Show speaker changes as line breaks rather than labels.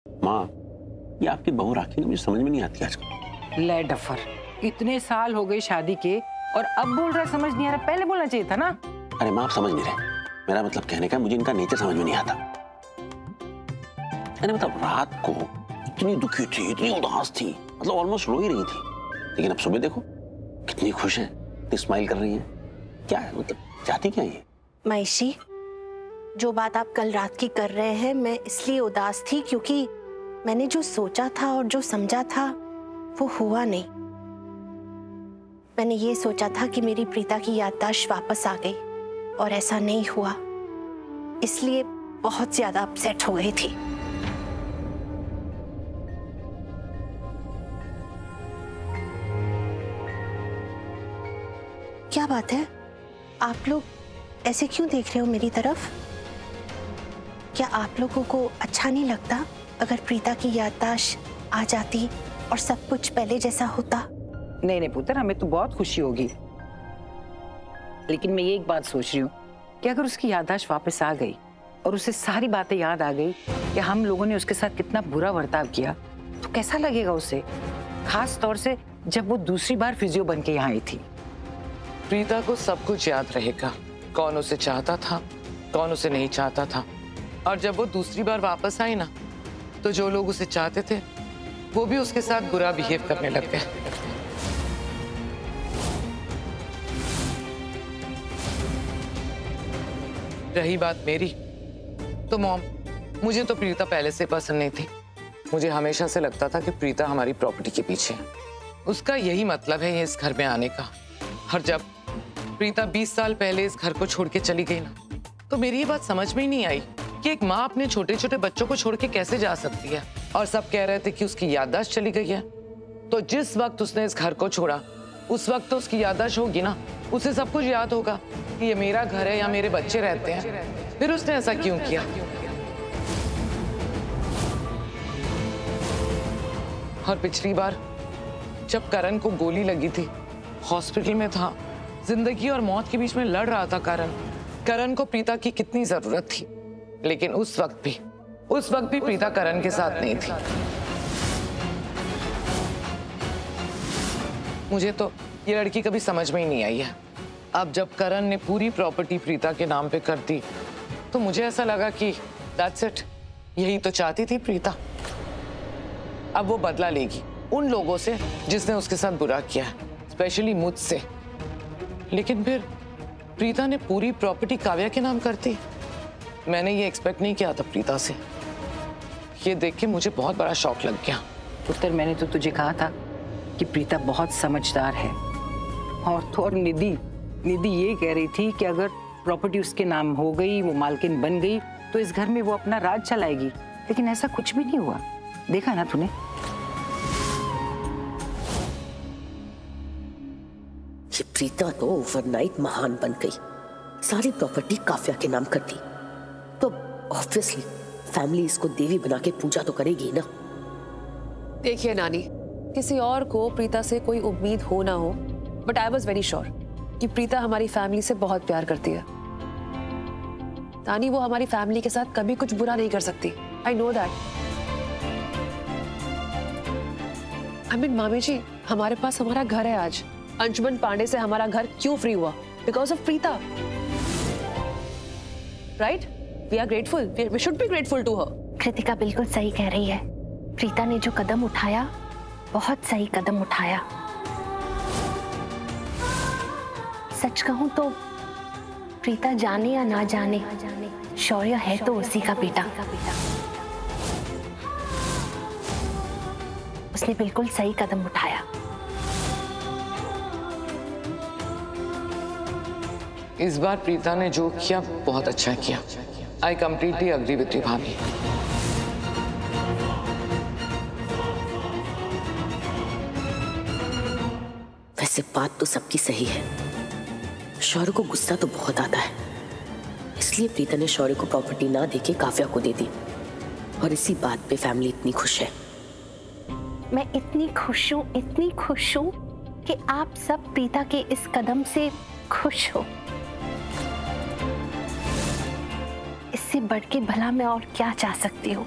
माँ, ये आपकी बहू राखी ना मुझे समझ में नहीं आती आजकल।
ले डफर, इतने साल हो गए शादी के और अब बोल रहा समझ नहीं आ रहा, पहले बोलना चाहिए था ना।
अरे माँ, आप समझ नहीं रहे। मेरा मतलब कहने का, मुझे इनका नेचर समझ में नहीं आता। मैंने मतलब रात को इतनी दुखी थी, इतनी उदास थी, मतलब ऑलमोस्ट रो ही रही थी, लेकिन अब सुबह देखो कितनी खुश है, इतनी स्माइल कर रही है। क्या है मतलब, चाहती क्या है?
महेशी, जो बात आप कल रात की कर रहे हैं, मैं इसलिए उदास थी क्योंकि मैंने जो सोचा था और जो समझा था वो हुआ नहीं। मैंने ये सोचा था कि मेरी प्रीता की याददाश्त वापस आ गई और ऐसा नहीं हुआ, इसलिए बहुत ज्यादा अपसेट हो गई थी। क्या बात है, आप लोग ऐसे क्यों देख रहे हो मेरी तरफ? क्या आप लोगों को अच्छा नहीं लगता अगर प्रीता की याददाश्त आ जाती और सब कुछ पहले जैसा होता?
नहीं पुत्र, हमें तो बहुत खुशी होगी, लेकिन मैं ये एक बात सोच रही हूँ कि अगर उसकी याददाश्त वापस आ गई और उसे सारी बातें याद आ गई कि हम लोगों ने उसके साथ कितना बुरा बर्ताव किया, तो कैसा लगेगा उसे, खास तौर से जब वो दूसरी बार फिजियो बन के यहाँ आई थी।
प्रीता को सब कुछ याद रहेगा, कौन उसे चाहता था, कौन उसे नहीं चाहता था, और जब वो दूसरी बार वापस आई ना, तो जो लोग उसे चाहते थे वो भी उसके साथ बुरा बिहेव करने लग गए। रही बात मेरी, तो मॉम, मुझे तो प्रीता पहले से पसंद नहीं थी। मुझे हमेशा से लगता था कि प्रीता हमारी प्रॉपर्टी के पीछे है, उसका यही मतलब है इस घर में आने का। और जब प्रीता 20 साल पहले इस घर को छोड़ के चली गई ना, तो मेरी ये बात समझ में ही नहीं आई कि एक माँ अपने छोटे छोटे बच्चों को छोड़ के कैसे जा सकती है। और सब कह रहे थे कि उसकी याददाश्त चली गई है। तो जिस वक्त उसने इस घर को छोड़ा, उस वक्त तो उसकी याददाश्त होगी ना, उसे सब कुछ याद होगा कि ये मेरा घर है, या मेरे बच्चे रहते हैं। फिर उसने ऐसा क्यों किया? और पिछली बार जब करण को गोली लगी थी, हॉस्पिटल में था, जिंदगी और मौत के बीच में लड़ रहा था करण को प्रीता की कितनी जरूरत थी, लेकिन उस वक्त भी प्रीता करण के साथ नहीं थी। मुझे तो ये लड़की कभी समझ में ही नहीं आई है। अब जब करण ने पूरी प्रॉपर्टी प्रीता के नाम पे कर दी, तो मुझे ऐसा लगा कि दैट्स इट, यही तो चाहती थी प्रीता। अब वो बदला लेगी उन लोगों से जिसने उसके साथ बुरा किया है, स्पेशली मुझसे। लेकिन फिर प्रीता ने पूरी प्रॉपर्टी काव्या के नाम कर दी। मैंने ये एक्सपेक्ट नहीं किया था प्रीता से। ये देख के मुझे बहुत बड़ा शॉक लग गया।
पुत्र, मैंने तो तुझे कहा था कि प्रीता बहुत समझदार है। और तो और निधि ये कह रही थी कि अगर प्रॉपर्टी उसके नाम हो गई, वो मालकिन बन गई, तो इस घर में वो अपना राज चलाएगी। लेकिन ऐसा कुछ भी नहीं हुआ, देखा ना तूने।
ये प्रीता तो ओवरनाइट महान बन गई, सारी प्रॉपर्टी काव्या के नाम कर दी, तो ऑब्वियसली फैमिली इसको देवी बना के पूजा तो करेगी ना।
देखिए नानी, किसी और को प्रीता से कोई उम्मीद हो ना हो, but I was very sure कि प्रीता हमारी फैमिली से बहुत प्यार करती है। नानी, वो हमारी फैमिली के साथ कभी कुछ बुरा नहीं कर सकती। I know that. I mean मामी जी, हमारे पास हमारा घर है आज। अंशुमन पांडे से हमारा घर क्यों फ्री हुआ? Because of Preeta, right? We are grateful, we should be grateful to her.
Kritika बिल्कुल सही कह रही है। प्रीता ने जो कदम उठाया, बहुत सही कदम उठाया। सच कहूं तो प्रीता जाने या ना जाने, शौर्य है तो उसी का बेटा। उसने बिल्कुल सही कदम उठाया।
इस बार प्रीता ने जो किया बहुत अच्छा किया। I completely agree with you भाभी।
वैसे बात तो सबकी सही है, शौर्य को गुस्सा तो बहुत आता है, इसलिए प्रीता ने शौर्य को प्रॉपर्टी ना देके काव्या को दे दी, और इसी बात पे फैमिली इतनी खुश है।
मैं इतनी खुश हूँ कि आप सब प्रीता के इस कदम से खुश हो। इससे बढ़ के भला मैं और क्या चाह सकती हूँ।